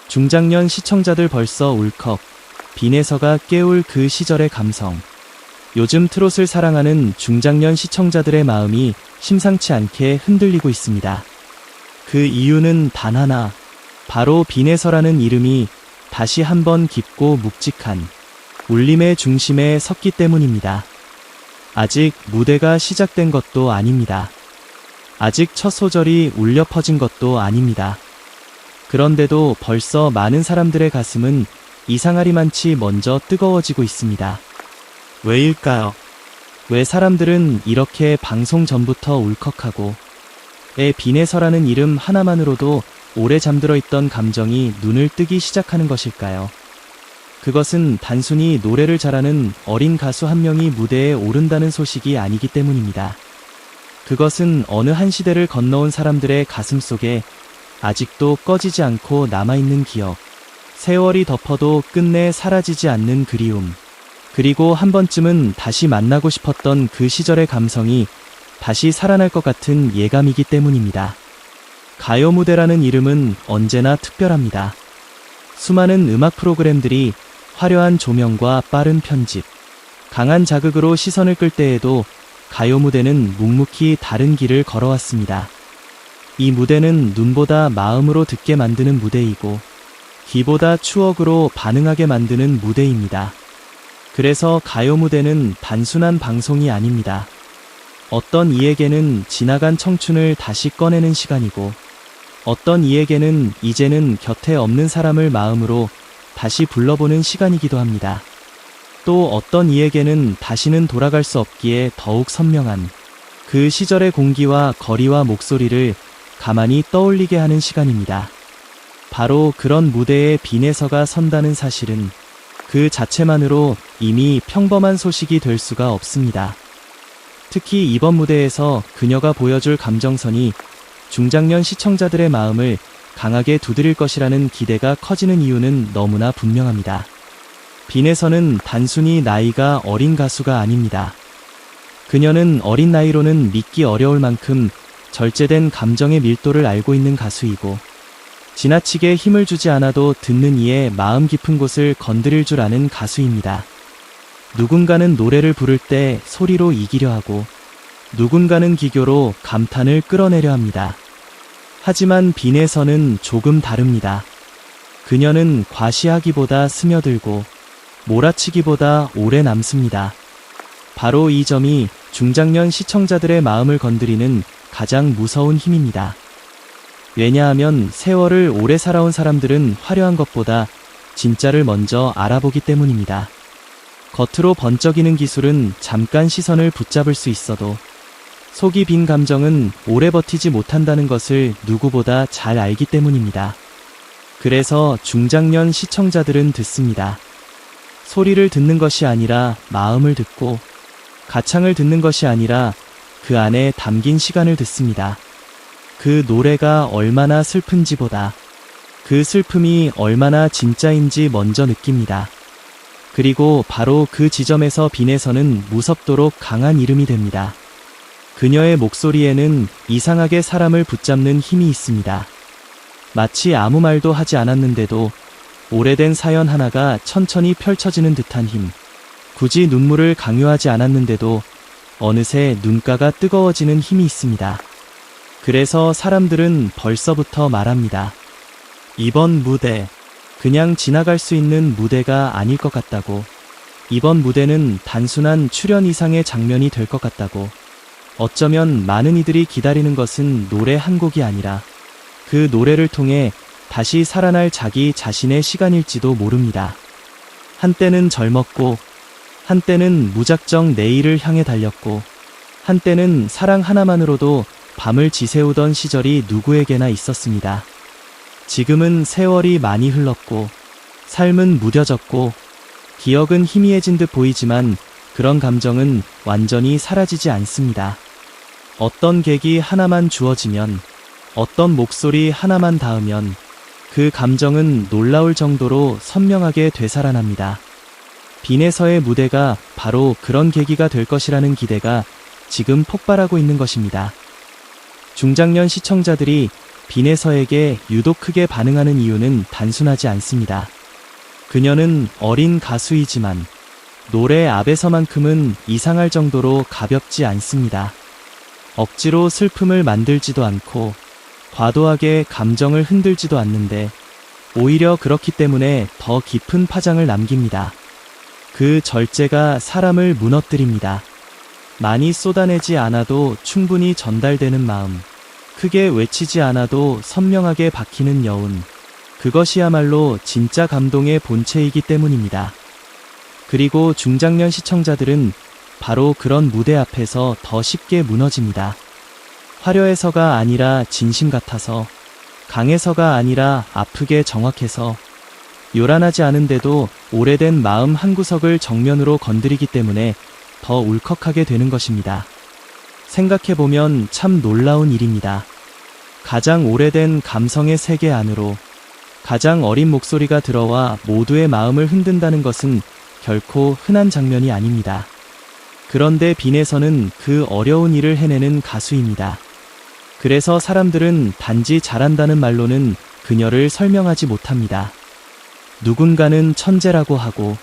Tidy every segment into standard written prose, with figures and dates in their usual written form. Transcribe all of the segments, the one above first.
중장년 시청자들 벌써 울컥. 빈에서가 깨울 그 시절의 감성. 요즘 트롯을 사랑하는 중장년 시청자들의 마음이 심상치 않게 흔들리고 있습니다. 그 이유는 단 하나. 바로 빈에서라는 이름이 다시 한번 깊고 묵직한 울림의 중심에 섰기 때문입니다. 아직 무대가 시작된 것도 아닙니다. 아직 첫 소절이 울려 퍼진 것도 아닙니다. 그런데도 벌써 많은 사람들의 가슴은 이상하리만치 먼저 뜨거워지고 있습니다. 왜일까요? 왜 사람들은 이렇게 방송 전부터 울컥하고 빈에서라는 이름 하나만으로도 오래 잠들어 있던 감정이 눈을 뜨기 시작하는 것일까요? 그것은 단순히 노래를 잘하는 어린 가수 한 명이 무대에 오른다는 소식이 아니기 때문입니다. 그것은 어느 한 시대를 건너온 사람들의 가슴 속에 아직도 꺼지지 않고 남아있는 기억, 세월이 덮어도 끝내 사라지지 않는 그리움, 그리고 한 번쯤은 다시 만나고 싶었던 그 시절의 감성이 다시 살아날 것 같은 예감이기 때문입니다. 가요 무대라는 이름은 언제나 특별합니다. 수많은 음악 프로그램들이 화려한 조명과 빠른 편집, 강한 자극으로 시선을 끌 때에도 가요 무대는 묵묵히 다른 길을 걸어왔습니다. 이 무대는 눈보다 마음으로 듣게 만드는 무대이고 귀보다 추억으로 반응하게 만드는 무대입니다. 그래서 가요 무대는 단순한 방송이 아닙니다. 어떤 이에게는 지나간 청춘을 다시 꺼내는 시간이고 어떤 이에게는 이제는 곁에 없는 사람을 마음으로 다시 불러보는 시간이기도 합니다. 또 어떤 이에게는 다시는 돌아갈 수 없기에 더욱 선명한 그 시절의 공기와 거리와 목소리를 가만히 떠올리게 하는 시간입니다. 바로 그런 무대에 빈에서가 선다는 사실은 그 자체만으로 이미 평범한 소식이 될 수가 없습니다. 특히 이번 무대에서 그녀가 보여줄 감정선이 중장년 시청자들의 마음을 강하게 두드릴 것이라는 기대가 커지는 이유는 너무나 분명합니다. 빈에서는 단순히 나이가 어린 가수가 아닙니다. 그녀는 어린 나이로는 믿기 어려울 만큼 절제된 감정의 밀도를 알고 있는 가수이고 지나치게 힘을 주지 않아도 듣는 이의 마음 깊은 곳을 건드릴 줄 아는 가수입니다. 누군가는 노래를 부를 때 소리로 이기려 하고 누군가는 기교로 감탄을 끌어내려 합니다. 하지만 빈에서는 조금 다릅니다. 그녀는 과시하기보다 스며들고 몰아치기보다 오래 남습니다. 바로 이 점이 중장년 시청자들의 마음을 건드리는 가장 무서운 힘입니다. 왜냐하면 세월을 오래 살아온 사람들은 화려한 것보다 진짜를 먼저 알아보기 때문입니다. 겉으로 번쩍이는 기술은 잠깐 시선을 붙잡을 수 있어도 속이 빈 감정은 오래 버티지 못한다는 것을 누구보다 잘 알기 때문입니다. 그래서 중장년 시청자들은 듣습니다. 소리를 듣는 것이 아니라 마음을 듣고 가창을 듣는 것이 아니라 그 안에 담긴 시간을 듣습니다. 그 노래가 얼마나 슬픈지보다 그 슬픔이 얼마나 진짜인지 먼저 느낍니다. 그리고 바로 그 지점에서 빈에서는 무섭도록 강한 이름이 됩니다. 그녀의 목소리에는 이상하게 사람을 붙잡는 힘이 있습니다. 마치 아무 말도 하지 않았는데도 오래된 사연 하나가 천천히 펼쳐지는 듯한 힘. 굳이 눈물을 강요하지 않았는데도 어느새 눈가가 뜨거워지는 힘이 있습니다. 그래서 사람들은 벌써부터 말합니다. 이번 무대, 그냥 지나갈 수 있는 무대가 아닐 것 같다고. 이번 무대는 단순한 출연 이상의 장면이 될 것 같다고. 어쩌면 많은 이들이 기다리는 것은 노래 한 곡이 아니라 그 노래를 통해 다시 살아날 자기 자신의 시간일지도 모릅니다. 한때는 젊었고, 한때는 무작정 내일을 향해 달렸고, 한때는 사랑 하나만으로도 밤을 지새우던 시절이 누구에게나 있었습니다. 지금은 세월이 많이 흘렀고, 삶은 무뎌졌고, 기억은 희미해진 듯 보이지만 그런 감정은 완전히 사라지지 않습니다. 어떤 계기 하나만 주어지면, 어떤 목소리 하나만 닿으면 그 감정은 놀라울 정도로 선명하게 되살아납니다. 빈에서의 무대가 바로 그런 계기가 될 것이라는 기대가 지금 폭발하고 있는 것입니다. 중장년 시청자들이 빈에서에게 유독 크게 반응하는 이유는 단순하지 않습니다. 그녀는 어린 가수이지만 노래 앞에서만큼은 이상할 정도로 가볍지 않습니다. 억지로 슬픔을 만들지도 않고 과도하게 감정을 흔들지도 않는데 오히려 그렇기 때문에 더 깊은 파장을 남깁니다. 그 절제가 사람을 무너뜨립니다. 많이 쏟아내지 않아도 충분히 전달되는 마음, 크게 외치지 않아도 선명하게 박히는 여운, 그것이야말로 진짜 감동의 본체이기 때문입니다. 그리고 중장년 시청자들은 바로 그런 무대 앞에서 더 쉽게 무너집니다. 화려해서가 아니라 진심 같아서, 강해서가 아니라 아프게 정확해서, 요란하지 않은데도 오래된 마음 한구석을 정면으로 건드리기 때문에 더 울컥하게 되는 것입니다. 생각해보면 참 놀라운 일입니다. 가장 오래된 감성의 세계 안으로 가장 어린 목소리가 들어와 모두의 마음을 흔든다는 것은 결코 흔한 장면이 아닙니다. 그런데 빈에서는 그 어려운 일을 해내는 가수입니다. 그래서 사람들은 단지 잘한다는 말로는 그녀를 설명하지 못합니다. 누군가는 천재라고 하고,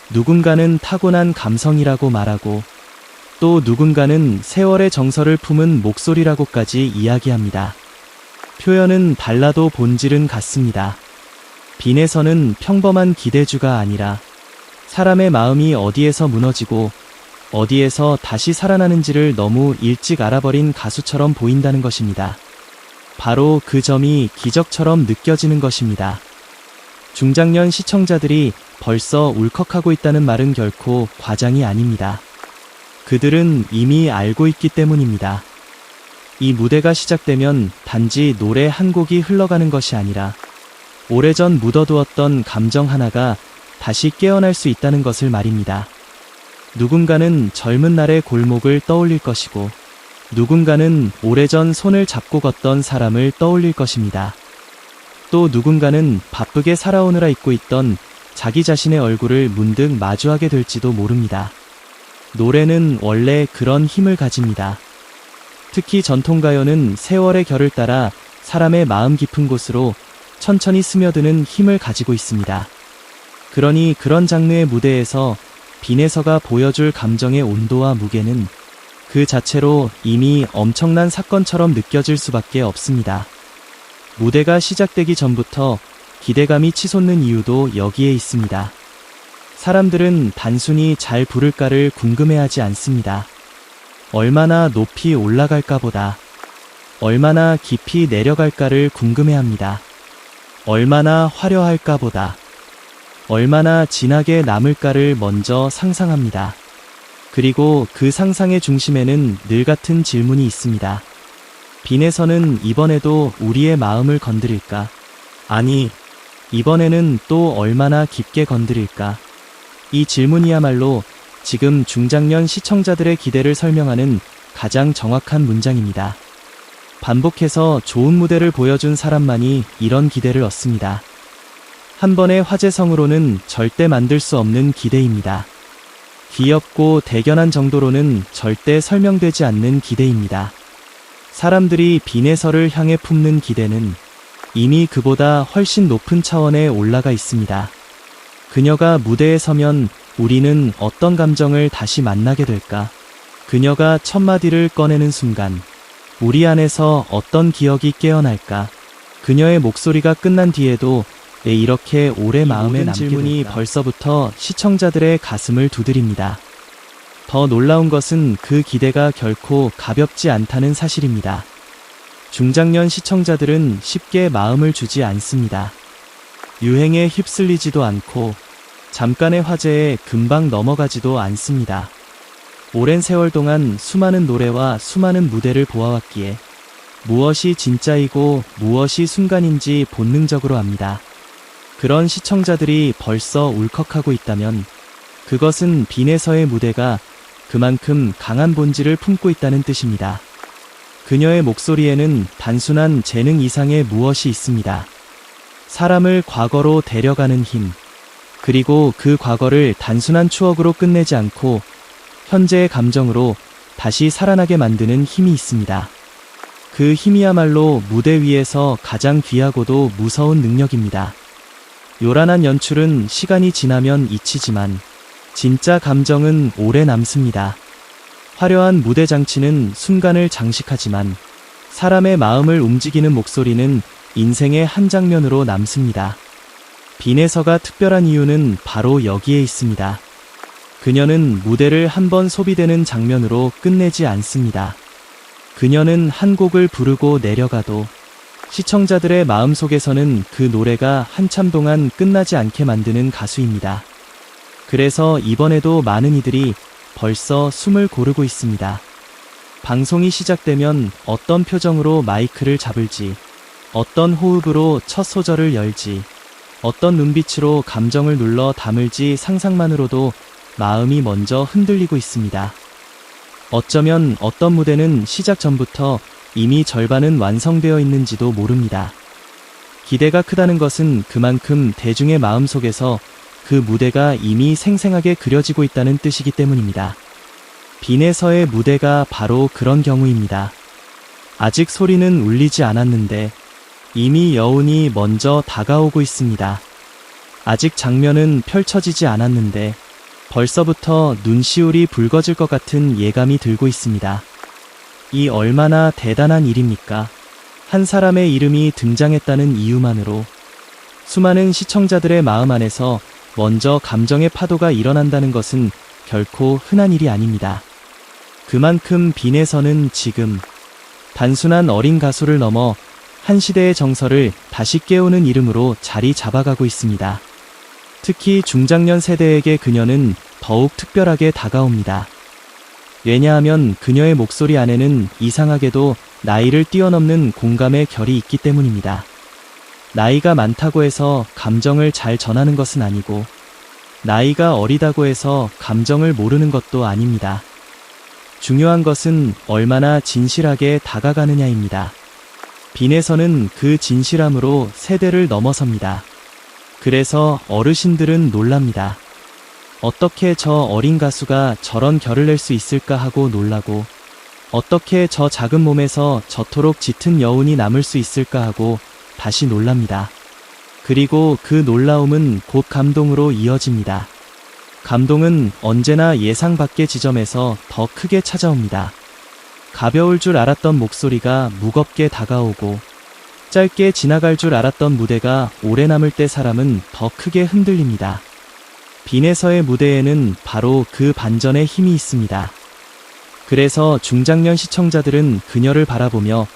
누군가는 타고난 감성이라고 말하고, 또 누군가는 세월의 정서를 품은 목소리라고까지 이야기합니다. 표현은 달라도 본질은 같습니다. 빈에서는 평범한 기대주가 아니라 사람의 마음이 어디에서 무너지고 어디에서 다시 살아나는지를 너무 일찍 알아버린 가수처럼 보인다는 것입니다. 바로 그 점이 기적처럼 느껴지는 것입니다. 중장년 시청자들이 벌써 울컥하고 있다는 말은 결코 과장이 아닙니다. 그들은 이미 알고 있기 때문입니다. 이 무대가 시작되면 단지 노래 한 곡이 흘러가는 것이 아니라 오래전 묻어두었던 감정 하나가 다시 깨어날 수 있다는 것을 말입니다. 누군가는 젊은 날의 골목을 떠올릴 것이고, 누군가는 오래전 손을 잡고 걷던 사람을 떠올릴 것입니다. 또 누군가는 바쁘게 살아오느라 잊고 있던 자기 자신의 얼굴을 문득 마주하게 될지도 모릅니다. 노래는 원래 그런 힘을 가집니다. 특히 전통가요는 세월의 결을 따라 사람의 마음 깊은 곳으로 천천히 스며드는 힘을 가지고 있습니다. 그러니 그런 장르의 무대에서 빈에서가 보여줄 감정의 온도와 무게는 그 자체로 이미 엄청난 사건처럼 느껴질 수밖에 없습니다. 무대가 시작되기 전부터 기대감이 치솟는 이유도 여기에 있습니다. 사람들은 단순히 잘 부를까를 궁금해하지 않습니다. 얼마나 높이 올라갈까 보다, 얼마나 깊이 내려갈까를 궁금해합니다. 얼마나 화려할까 보다, 얼마나 진하게 남을까를 먼저 상상합니다. 그리고 그 상상의 중심에는 늘 같은 질문이 있습니다. 빈에서는 이번에도 우리의 마음을 건드릴까? 아니, 이번에는 또 얼마나 깊게 건드릴까? 이 질문이야말로 지금 중장년 시청자들의 기대를 설명하는 가장 정확한 문장입니다. 반복해서 좋은 무대를 보여준 사람만이 이런 기대를 얻습니다. 한 번의 화제성으로는 절대 만들 수 없는 기대입니다. 귀엽고 대견한 정도로는 절대 설명되지 않는 기대입니다. 사람들이 빈에서를 향해 품는 기대는 이미 그보다 훨씬 높은 차원에 올라가 있습니다. 그녀가 무대에 서면 우리는 어떤 감정을 다시 만나게 될까? 그녀가 첫 마디를 꺼내는 순간 우리 안에서 어떤 기억이 깨어날까? 그녀의 목소리가 끝난 뒤에도 왜 이렇게 오래 마음에 남게 질문이 될까? 벌써부터 시청자들의 가슴을 두드립니다. 더 놀라운 것은 그 기대가 결코 가볍지 않다는 사실입니다. 중장년 시청자들은 쉽게 마음을 주지 않습니다. 유행에 휩쓸리지도 않고 잠깐의 화제에 금방 넘어가지도 않습니다. 오랜 세월 동안 수많은 노래와 수많은 무대를 보아왔기에 무엇이 진짜이고 무엇이 순간인지 본능적으로 압니다. 그런 시청자들이 벌써 울컥하고 있다면 그것은 빈에서의 무대가 그만큼 강한 본질을 품고 있다는 뜻입니다. 그녀의 목소리에는 단순한 재능 이상의 무엇이 있습니다. 사람을 과거로 데려가는 힘, 그리고 그 과거를 단순한 추억으로 끝내지 않고 현재의 감정으로 다시 살아나게 만드는 힘이 있습니다. 그 힘이야말로 무대 위에서 가장 귀하고도 무서운 능력입니다. 요란한 연출은 시간이 지나면 잊히지만 진짜 감정은 오래 남습니다. 화려한 무대 장치는 순간을 장식하지만 사람의 마음을 움직이는 목소리는 인생의 한 장면으로 남습니다. 빈에서가 특별한 이유는 바로 여기에 있습니다. 그녀는 무대를 한 번 소비되는 장면으로 끝내지 않습니다. 그녀는 한 곡을 부르고 내려가도 시청자들의 마음속에서는 그 노래가 한참 동안 끝나지 않게 만드는 가수입니다. 그래서 이번에도 많은 이들이 벌써 숨을 고르고 있습니다. 방송이 시작되면 어떤 표정으로 마이크를 잡을지, 어떤 호흡으로 첫 소절을 열지, 어떤 눈빛으로 감정을 눌러 담을지 상상만으로도 마음이 먼저 흔들리고 있습니다. 어쩌면 어떤 무대는 시작 전부터 이미 절반은 완성되어 있는지도 모릅니다. 기대가 크다는 것은 그만큼 대중의 마음속에서 그 무대가 이미 생생하게 그려지고 있다는 뜻이기 때문입니다. 빈에서의 무대가 바로 그런 경우입니다. 아직 소리는 울리지 않았는데 이미 여운이 먼저 다가오고 있습니다. 아직 장면은 펼쳐지지 않았는데 벌써부터 눈시울이 붉어질 것 같은 예감이 들고 있습니다. 이 얼마나 대단한 일입니까? 한 사람의 이름이 등장했다는 이유만으로 수많은 시청자들의 마음 안에서 먼저 감정의 파도가 일어난다는 것은 결코 흔한 일이 아닙니다. 그만큼 빈에서는 지금 단순한 어린 가수를 넘어 한 시대의 정서를 다시 깨우는 이름으로 자리 잡아가고 있습니다. 특히 중장년 세대에게 그녀는 더욱 특별하게 다가옵니다. 왜냐하면 그녀의 목소리 안에는 이상하게도 나이를 뛰어넘는 공감의 결이 있기 때문입니다. 나이가 많다고 해서 감정을 잘 전하는 것은 아니고, 나이가 어리다고 해서 감정을 모르는 것도 아닙니다. 중요한 것은 얼마나 진실하게 다가가느냐입니다. 빈에서는 그 진실함으로 세대를 넘어섭니다. 그래서 어르신들은 놀랍니다. 어떻게 저 어린 가수가 저런 결을 낼 수 있을까 하고 놀라고, 어떻게 저 작은 몸에서 저토록 짙은 여운이 남을 수 있을까 하고 다시 놀랍니다. 그리고 그 놀라움은 곧 감동으로 이어집니다. 감동은 언제나 예상 밖의 지점에서 더 크게 찾아옵니다. 가벼울 줄 알았던 목소리가 무겁게 다가오고, 짧게 지나갈 줄 알았던 무대가 오래 남을 때 사람은 더 크게 흔들립니다. 빈에서의 무대에는 바로 그 반전의 힘이 있습니다. 그래서 중장년 시청자들은 그녀를 바라보며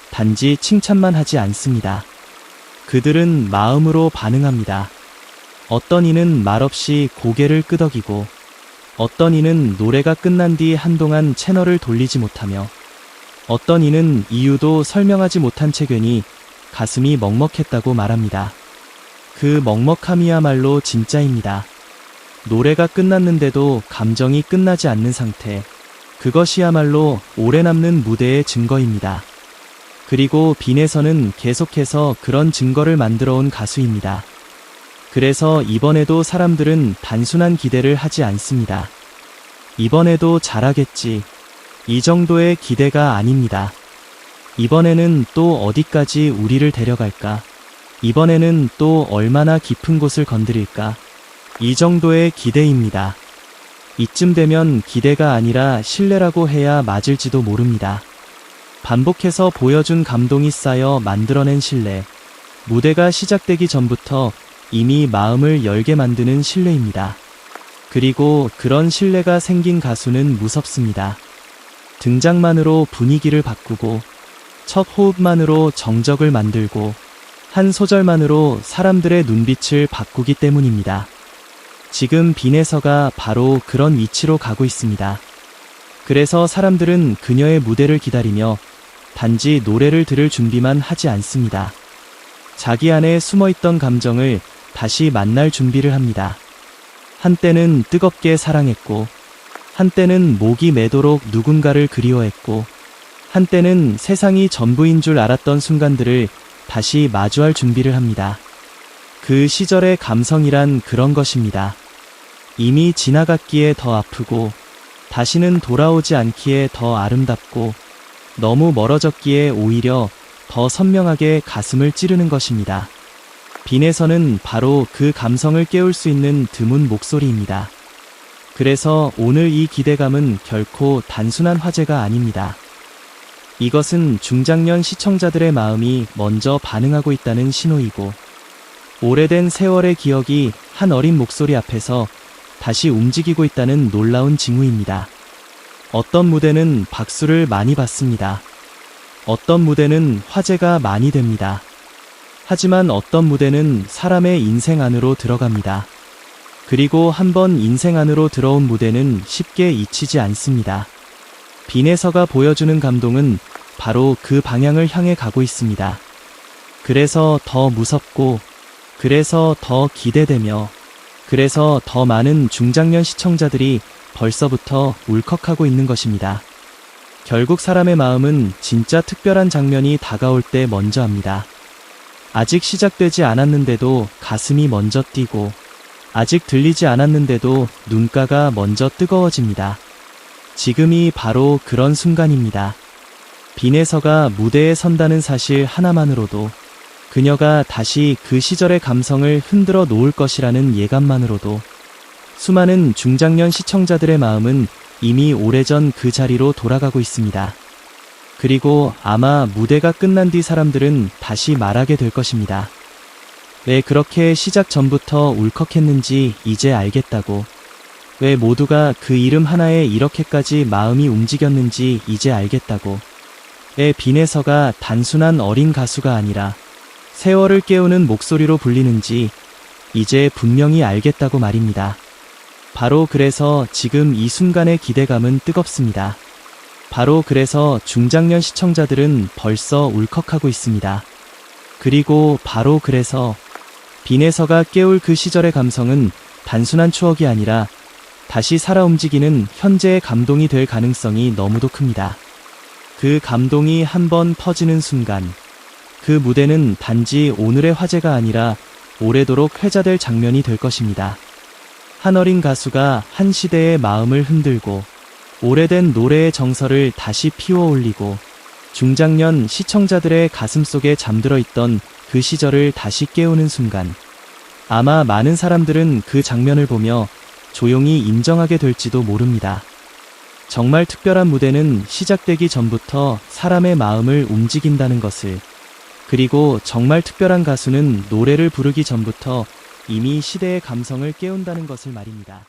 단지 칭찬만 하지 않습니다. 그들은 마음으로 반응합니다. 어떤 이는 말없이 고개를 끄덕이고, 어떤 이는 노래가 끝난 뒤 한동안 채널을 돌리지 못하며, 어떤 이는 이유도 설명하지 못한 채 괜히 가슴이 먹먹했다고 말합니다. 그 먹먹함이야말로 진짜입니다. 노래가 끝났는데도 감정이 끝나지 않는 상태, 그것이야말로 오래 남는 무대의 증거입니다. 그리고 빈에서는 계속해서 그런 증거를 만들어 온 가수입니다. 그래서 이번에도 사람들은 단순한 기대를 하지 않습니다. 이번에도 잘하겠지, 이 정도의 기대가 아닙니다. 이번에는 또 어디까지 우리를 데려갈까? 이번에는 또 얼마나 깊은 곳을 건드릴까? 이 정도의 기대입니다. 이쯤 되면 기대가 아니라 신뢰라고 해야 맞을지도 모릅니다. 반복해서 보여준 감동이 쌓여 만들어낸 신뢰, 무대가 시작되기 전부터 이미 마음을 열게 만드는 신뢰입니다. 그리고 그런 신뢰가 생긴 가수는 무섭습니다. 등장만으로 분위기를 바꾸고, 첫 호흡만으로 정적을 만들고, 한 소절만으로 사람들의 눈빛을 바꾸기 때문입니다. 지금 빈에서가 바로 그런 위치로 가고 있습니다. 그래서 사람들은 그녀의 무대를 기다리며 단지 노래를 들을 준비만 하지 않습니다. 자기 안에 숨어있던 감정을 다시 만날 준비를 합니다. 한때는 뜨겁게 사랑했고, 한때는 목이 메도록 누군가를 그리워했고, 한때는 세상이 전부인 줄 알았던 순간들을 다시 마주할 준비를 합니다. 그 시절의 감성이란 그런 것입니다. 이미 지나갔기에 더 아프고, 다시는 돌아오지 않기에 더 아름답고, 너무 멀어졌기에 오히려 더 선명하게 가슴을 찌르는 것입니다. 빈에서는 바로 그 감성을 깨울 수 있는 드문 목소리입니다. 그래서 오늘 이 기대감은 결코 단순한 화제가 아닙니다. 이것은 중장년 시청자들의 마음이 먼저 반응하고 있다는 신호이고, 오래된 세월의 기억이 한 어린 목소리 앞에서 다시 움직이고 있다는 놀라운 징후입니다. 어떤 무대는 박수를 많이 받습니다. 어떤 무대는 화제가 많이 됩니다. 하지만 어떤 무대는 사람의 인생 안으로 들어갑니다. 그리고 한번 인생 안으로 들어온 무대는 쉽게 잊히지 않습니다. 빈에서가 보여주는 감동은 바로 그 방향을 향해 가고 있습니다. 그래서 더 무섭고, 그래서 더 기대되며, 그래서 더 많은 중장년 시청자들이 벌써부터 울컥하고 있는 것입니다. 결국 사람의 마음은 진짜 특별한 장면이 다가올 때 먼저 합니다. 아직 시작되지 않았는데도 가슴이 먼저 뛰고, 아직 들리지 않았는데도 눈가가 먼저 뜨거워집니다. 지금이 바로 그런 순간입니다. 빈에서가 무대에 선다는 사실 하나만으로도, 그녀가 다시 그 시절의 감성을 흔들어 놓을 것이라는 예감만으로도 수많은 중장년 시청자들의 마음은 이미 오래전 그 자리로 돌아가고 있습니다. 그리고 아마 무대가 끝난 뒤 사람들은 다시 말하게 될 것입니다. 왜 그렇게 시작 전부터 울컥했는지 이제 알겠다고. 왜 모두가 그 이름 하나에 이렇게까지 마음이 움직였는지 이제 알겠다고. 왜 빈에서가 단순한 어린 가수가 아니라 세월을 깨우는 목소리로 불리는지 이제 분명히 알겠다고 말입니다. 바로 그래서 지금 이 순간의 기대감은 뜨겁습니다. 바로 그래서 중장년 시청자들은 벌써 울컥하고 있습니다. 그리고 바로 그래서 빈에서가 깨울 그 시절의 감성은 단순한 추억이 아니라 다시 살아 움직이는 현재의 감동이 될 가능성이 너무도 큽니다. 그 감동이 한번 터지는 순간, 그 무대는 단지 오늘의 화제가 아니라 오래도록 회자될 장면이 될 것입니다. 한 어린 가수가 한 시대의 마음을 흔들고 오래된 노래의 정서를 다시 피워 올리고 중장년 시청자들의 가슴 속에 잠들어 있던 그 시절을 다시 깨우는 순간, 아마 많은 사람들은 그 장면을 보며 조용히 인정하게 될지도 모릅니다. 정말 특별한 무대는 시작되기 전부터 사람의 마음을 움직인다는 것을, 그리고 정말 특별한 가수는 노래를 부르기 전부터 이미 시대의 감성을 깨운다는 것을 말입니다.